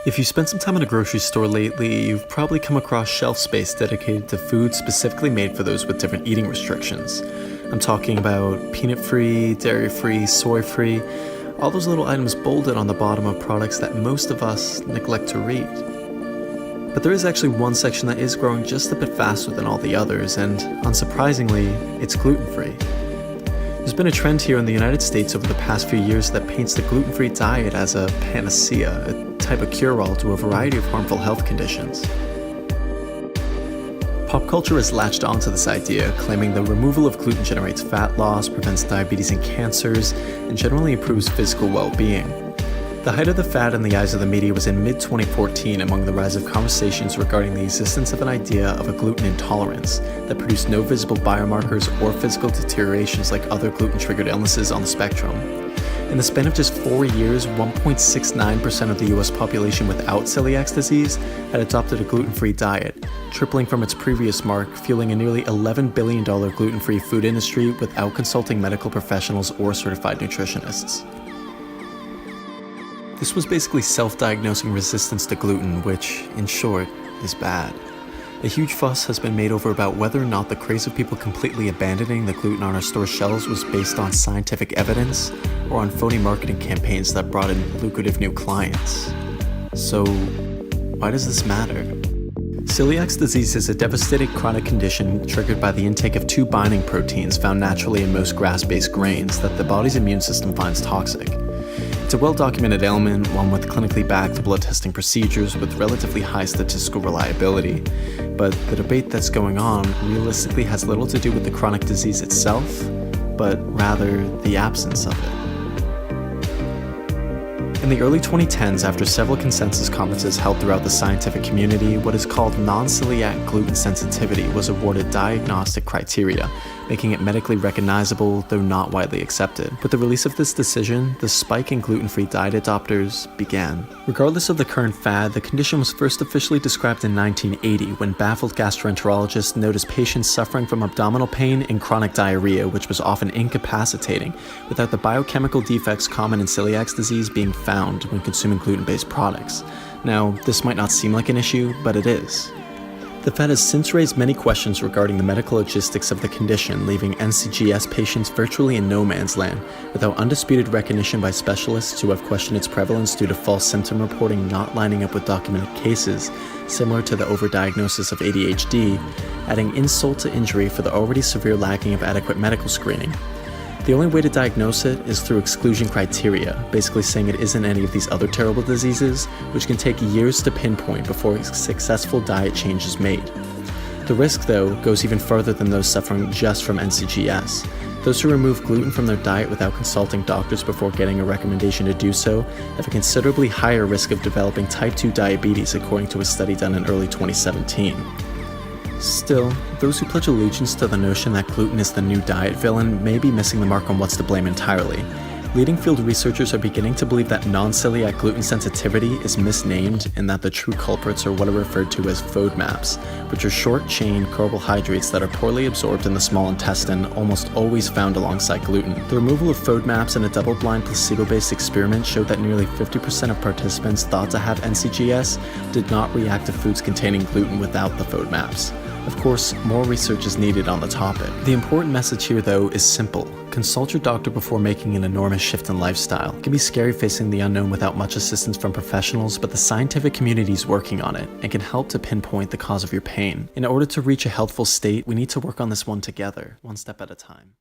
If you spent some time in a grocery store lately, you've probably come across shelf space dedicated to food specifically made for those with different eating restrictions. I'm talking about peanut-free, dairy-free, soy-free, all those little items bolded on the bottom of products that most of us neglect to read. But there is actually one section that is growing just a bit faster than all the others, and unsurprisingly, it's gluten-free. There's been a trend here in the United States over the past few years that paints the gluten-free diet as a panacea, a type of cure-all to a variety of harmful health conditions. Pop culture has latched onto this idea, claiming the removal of gluten generates fat loss, prevents diabetes and cancers, and generally improves physical well-being. The height of the fad in the eyes of the media was in mid-2014 among the rise of conversations regarding the existence of an idea of a gluten intolerance that produced no visible biomarkers or physical deteriorations like other gluten-triggered illnesses on the spectrum. In the span of just 4 years, 1.69% of the US population without celiac disease had adopted a gluten-free diet, tripling from its previous mark, fueling a nearly $11 billion gluten-free food industry without consulting medical professionals or certified nutritionists. This was basically self-diagnosing resistance to gluten, which, in short, is bad. A huge fuss has been made over about whether or not the craze of people completely abandoning the gluten on our store shelves was based on scientific evidence or on phony marketing campaigns that brought in lucrative new clients. So, why does this matter? Celiac disease is a devastating chronic condition triggered by the intake of two binding proteins found naturally in most grass-based grains that the body's immune system finds toxic. It's a well-documented ailment, one with clinically backed blood testing procedures with relatively high statistical reliability. But the debate that's going on realistically has little to do with the chronic disease itself, but rather the absence of it. In the early 2010s, after several consensus conferences held throughout the scientific community, what is called non-celiac gluten sensitivity was awarded diagnostic criteria, making it medically recognizable, though not widely accepted. With the release of this decision, the spike in gluten-free diet adopters began. Regardless of the current fad, the condition was first officially described in 1980 when baffled gastroenterologists noticed patients suffering from abdominal pain and chronic diarrhea, which was often incapacitating, without the biochemical defects common in celiac disease being found when consuming gluten-based products. Now, this might not seem like an issue, but it is. The fad has since raised many questions regarding the medical logistics of the condition, leaving NCGS patients virtually in no man's land, without undisputed recognition by specialists who have questioned its prevalence due to false symptom reporting not lining up with documented cases, similar to the overdiagnosis of ADHD, adding insult to injury for the already severe lacking of adequate medical screening. The only way to diagnose it is through exclusion criteria, basically saying it isn't any of these other terrible diseases, which can take years to pinpoint before a successful diet change is made. The risk, though, goes even further than those suffering just from NCGS. Those who remove gluten from their diet without consulting doctors before getting a recommendation to do so have a considerably higher risk of developing type 2 diabetes, according to a study done in early 2017. Still, those who pledge allegiance to the notion that gluten is the new diet villain may be missing the mark on what's to blame entirely. Leading field researchers are beginning to believe that non-celiac gluten sensitivity is misnamed and that the true culprits are what are referred to as FODMAPs, which are short-chain carbohydrates that are poorly absorbed in the small intestine, almost always found alongside gluten. The removal of FODMAPs in a double-blind placebo-based experiment showed that nearly 50% of participants thought to have NCGS did not react to foods containing gluten without the FODMAPs. Of course, more research is needed on the topic. The important message here, though, is simple. Consult your doctor before making an enormous shift in lifestyle. It can be scary facing the unknown without much assistance from professionals, but the scientific community is working on it and can help to pinpoint the cause of your pain. In order to reach a healthful state, we need to work on this one together, one step at a time.